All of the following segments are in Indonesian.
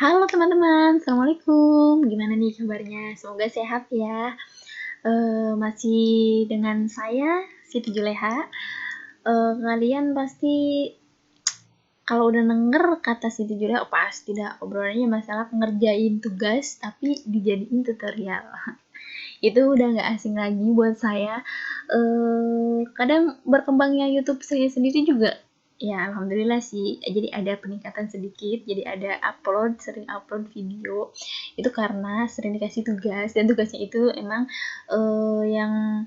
Halo teman-teman, Assalamualaikum. Gimana nih kabarnya? Semoga sehat ya. Masih dengan saya, Siti Juleha. Kalian pasti kalau udah denger kata Siti Juleha, pasti dah obrolannya masalah ngerjain tugas tapi dijadiin tutorial. Itu udah nggak asing lagi buat saya. Kadang berkembangnya YouTube saya sendiri juga, ya alhamdulillah sih, jadi ada peningkatan sedikit, jadi ada sering upload video. Itu karena sering dikasih tugas, dan tugasnya itu emang yang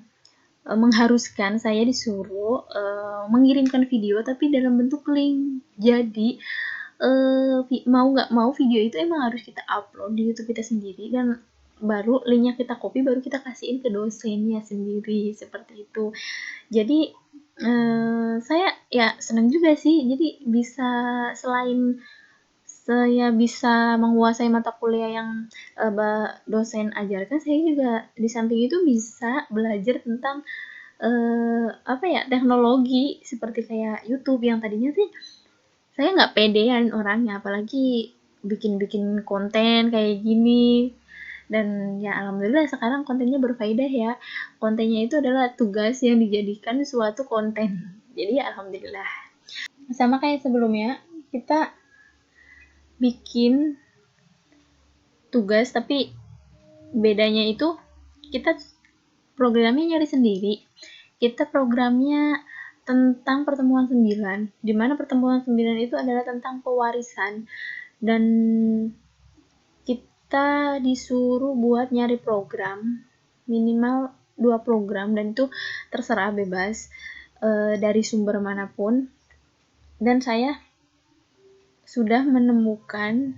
mengharuskan saya disuruh mengirimkan video tapi dalam bentuk link. Jadi mau nggak mau video itu emang harus kita upload di YouTube kita sendiri, dan baru linknya kita copy, baru kita kasihin ke dosennya sendiri, seperti itu. Jadi saya ya senang juga sih, jadi bisa, selain saya bisa menguasai mata kuliah yang dosen ajarkan, saya juga di samping itu bisa belajar tentang teknologi, seperti kayak YouTube yang tadinya sih saya nggak pedean orangnya, apalagi bikin-bikin konten kayak gini. Dan ya alhamdulillah sekarang kontennya berfaedah ya. Kontennya itu adalah tugas yang dijadikan suatu konten. Jadi ya alhamdulillah. Sama kayak sebelumnya, kita bikin tugas tapi bedanya itu kita programnya nyari sendiri. Kita programnya tentang pertemuan 9, di mana pertemuan 9 itu adalah tentang pewarisan, dan kita disuruh buat nyari program minimal 2 program, dan itu terserah bebas dari sumber manapun. Dan saya sudah menemukan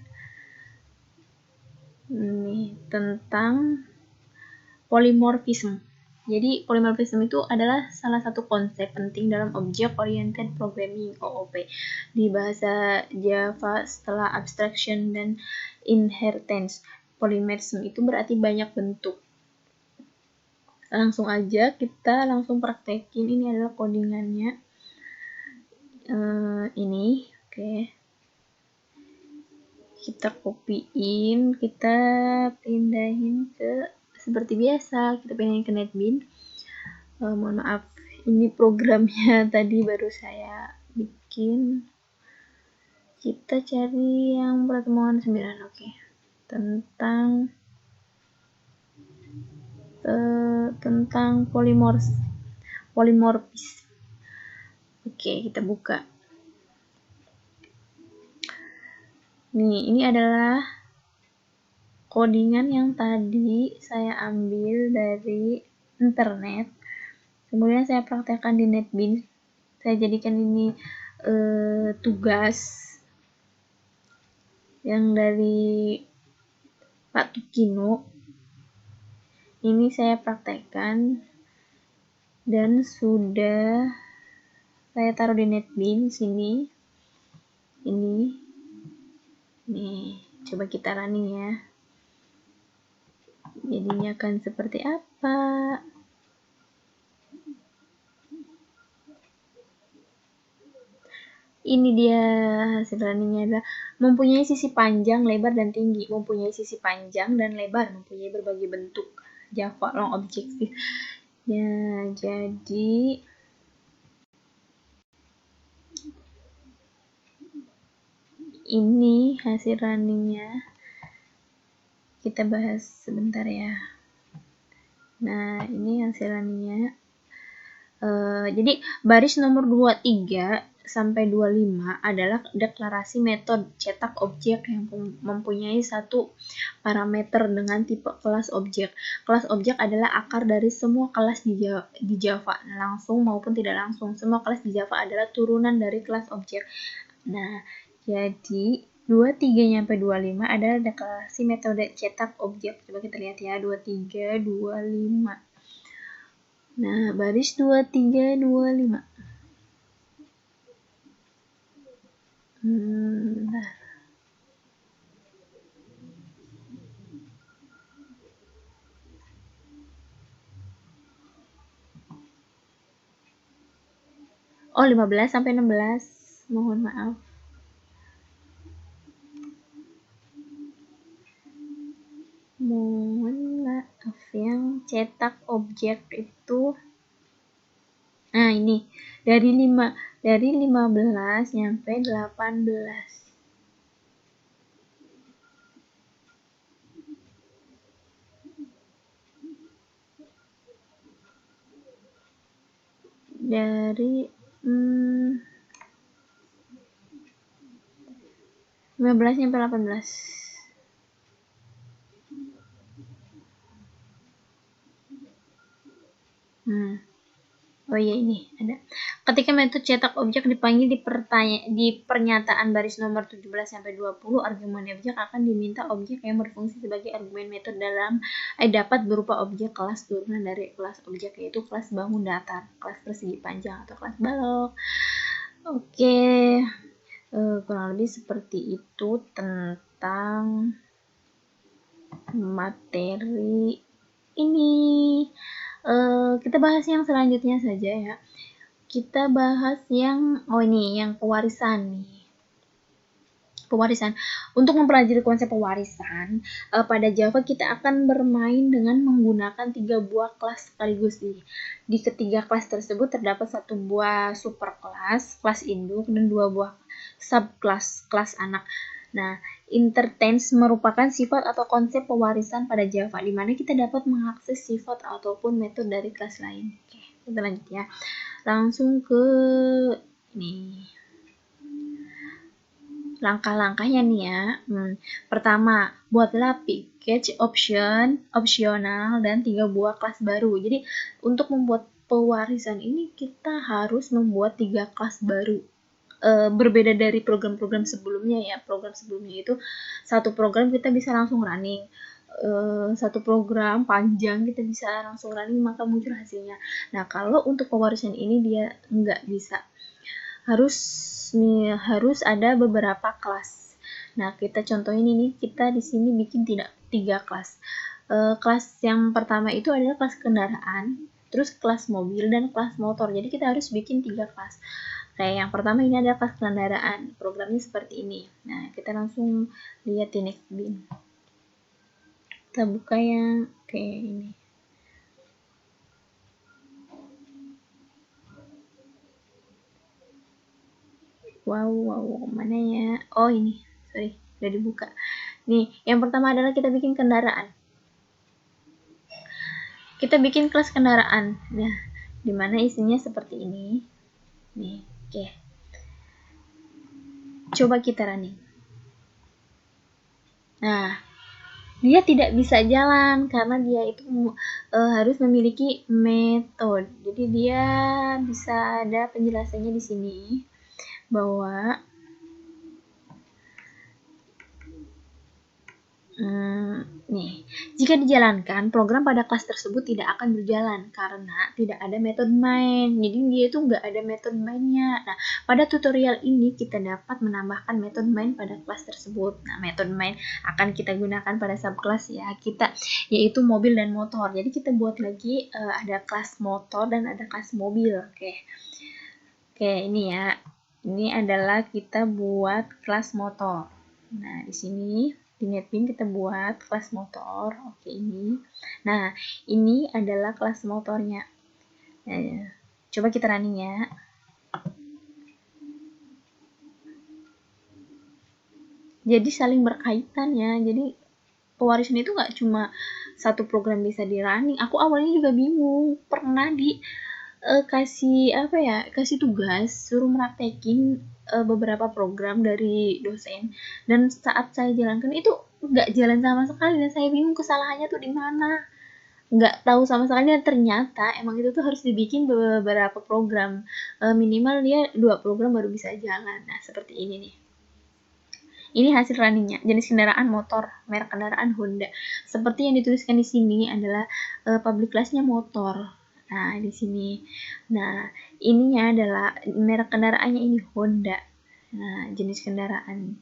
tentang polymorphism. Jadi polymorphism itu adalah salah satu konsep penting dalam Object Oriented Programming (OOP) di bahasa Java setelah abstraction dan inheritance. Polymorphism itu berarti banyak bentuk. Langsung aja kita langsung praktekin. Ini adalah codingannya. Ini, oke. Kita copyin, kita pindahin ke seperti biasa, kita pindahin ke NetBeans. Mohon maaf, ini programnya tadi baru saya bikin. Kita cari yang pertemuan 9, oke. Tentang polymorphis. Oke, kita buka. Nih, ini adalah codingan yang tadi saya ambil dari internet. Kemudian saya praktekkan di NetBeans. Saya jadikan ini tugas yang dari Pak Tukino. Ini saya praktekkan dan sudah saya taruh di NetBeans ini. Nih, coba kita running ya. Jadinya akan seperti apa? Ini dia hasil runningnya, adalah mempunyai sisi panjang, lebar, dan tinggi. Mempunyai sisi panjang dan lebar, mempunyai berbagai bentuk. Java long objective. Ya, jadi ini hasil runningnya. Kita bahas sebentar ya. Nah, ini hasil runningnya. Jadi baris nomor 23 sampai 25 adalah deklarasi metode cetak objek yang mempunyai satu parameter dengan tipe kelas objek. Kelas objek adalah akar dari semua kelas di Java, langsung maupun tidak langsung. Semua kelas di Java adalah turunan dari kelas objek. Nah, jadi 23 sampai 25 adalah deklarasi metode cetak objek. Coba kita lihat ya, 23, 25. Nah, baris 23, 25. Bentar. Oh, 15 sampai 16. Mohon maaf. cetak objek itu, nah ini dari 15 nyampe 18. Dari 15 nyampe 18. Oh iya, ini ada. Ketika metode cetak objek dipanggil di pernyataan baris nomor 17 sampai 20, argumen objek akan diminta objek yang berfungsi sebagai argumen metode dapat berupa objek kelas turunan dari kelas objek, yaitu kelas bangun datar, kelas persegi panjang, atau kelas balok. Oke, kurang lebih seperti itu tentang materi ini. Kita bahas yang selanjutnya saja ya. Kita bahas yang yang pewarisan nih. Pewarisan. Untuk mempelajari konsep pewarisan, pada Java kita akan bermain dengan menggunakan 3 buah kelas sekaligus nih. Di ketiga kelas tersebut terdapat 1 buah superkelas, kelas induk, dan 2 buah subkelas, kelas anak. Nah, intertens merupakan sifat atau konsep pewarisan pada Java, di mana kita dapat mengakses sifat ataupun metode dari kelas lain. Oke, kita lanjut ya. Langsung ke ini. Langkah-langkahnya nih ya. Pertama, buatlah package opsional dan 3 buah kelas baru. Jadi, untuk membuat pewarisan ini kita harus membuat 3 kelas baru. Berbeda dari program-program sebelumnya ya. Program sebelumnya itu satu program kita bisa langsung running, satu program panjang kita bisa langsung running, maka muncul hasilnya. Nah, kalau untuk pewarisan ini dia nggak bisa, harus ada beberapa kelas. Nah, kita contohin ini, kita di sini bikin 3 kelas. Kelas yang pertama itu adalah kelas kendaraan, terus kelas mobil, dan kelas motor. Jadi kita harus bikin 3 kelas. Kayak yang pertama ini adalah kelas kendaraan. Programnya seperti ini. Nah, kita langsung lihat di Nextbeam. Kita buka yang kayak ini. Wow, mana ya? Oh, ini. Sorry, udah dibuka. Nih, yang pertama adalah kita bikin kendaraan. Kita bikin kelas kendaraan. Nah, dimana isinya seperti ini. Nih, oke. Coba kita running. Nah, dia tidak bisa jalan karena dia itu harus memiliki metode. Jadi dia bisa ada penjelasannya di sini bahwa nih, jika dijalankan, program pada kelas tersebut tidak akan berjalan karena tidak ada metode main. Jadi dia itu nggak ada metode mainnya. Nah, pada tutorial ini kita dapat menambahkan metode main pada kelas tersebut. Nah, metode main akan kita gunakan pada subkelas ya kita, yaitu mobil dan motor. Jadi kita buat lagi ada kelas motor dan ada kelas mobil. Oke, ini ya. Ini adalah kita buat kelas motor. Nah, di sini di Netbeam kita buat kelas motor. Oke, ini. Nah, ini adalah kelas motornya. Nah, coba kita running ya. Jadi saling berkaitan ya. Jadi pewarisan itu nggak cuma satu program bisa di running. Aku awalnya juga bingung. Pernah kasih tugas suruh meraktekin beberapa program dari dosen, dan saat saya jalankan itu nggak jalan sama sekali dan saya bingung kesalahannya tuh di mana, nggak tahu sama sekali, dan ternyata emang itu tuh harus dibikin beberapa program, minimal dia 2 program baru bisa jalan. Nah, seperti ini nih. Ini hasil runningnya, jenis kendaraan motor, merek kendaraan Honda. Seperti yang dituliskan di sini adalah public class-nya motor. Nah, di sini. Nah, ininya adalah merek kendaraannya ini Honda. Nah, jenis kendaraan.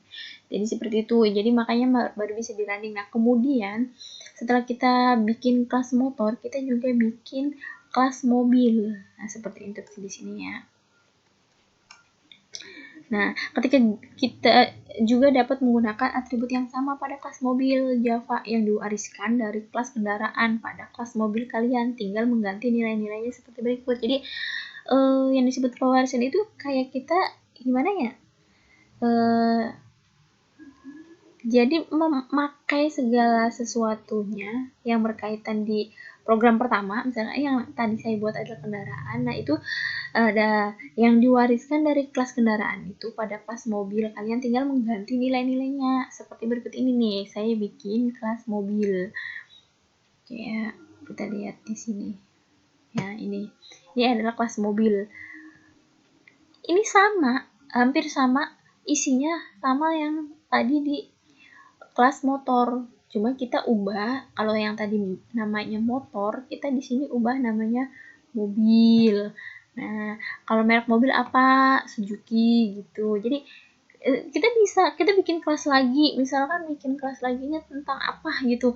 Jadi seperti itu. Jadi makanya baru bisa di running. Nah, kemudian setelah kita bikin kelas motor, kita juga bikin kelas mobil. Nah, seperti itu di sini ya. Nah, ketika kita juga dapat menggunakan atribut yang sama pada kelas mobil Java yang diwariskan dari kelas kendaraan pada kelas mobil kalian, tinggal mengganti nilai-nilainya seperti berikut. Jadi yang disebut pewarisan itu kayak kita gimana ya? Jadi memakai segala sesuatunya yang berkaitan di program pertama, misalnya yang tadi saya buat adalah kendaraan. Nah, itu ada yang diwariskan dari kelas kendaraan itu pada kelas mobil. Kalian tinggal mengganti nilai-nilainya seperti berikut ini nih. Saya bikin kelas mobil. Kayak kita lihat di sini. Ya, ini. Ini adalah kelas mobil. Ini sama, hampir sama isinya sama yang tadi di kelas motor. Cuma kita ubah, kalau yang tadi namanya motor, kita di sini ubah namanya mobil. Nah, kalau merek mobil apa? Suzuki gitu. Jadi kita bikin kelas lagi, misalkan bikin kelas laginya tentang apa gitu,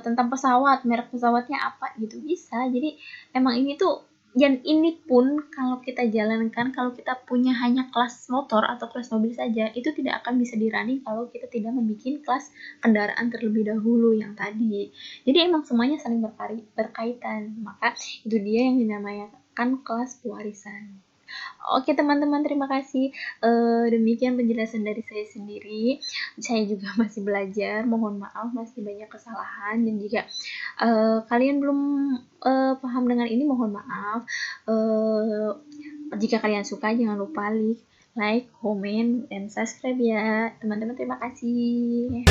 tentang pesawat, merek pesawatnya apa gitu bisa. Jadi emang ini tuh, dan ini pun kalau kita jalankan, kalau kita punya hanya kelas motor atau kelas mobil saja, itu tidak akan bisa dirunning kalau kita tidak membuat kelas kendaraan terlebih dahulu yang tadi. Jadi emang semuanya saling berkaitan, maka itu dia yang dinamakan kelas pewarisan. Oke teman-teman, terima kasih. Demikian penjelasan dari saya sendiri. Saya juga masih belajar, mohon maaf masih banyak kesalahan, dan jika kalian belum paham dengan ini, mohon maaf. Jika kalian suka, jangan lupa like, comment, dan subscribe ya teman-teman. Terima kasih.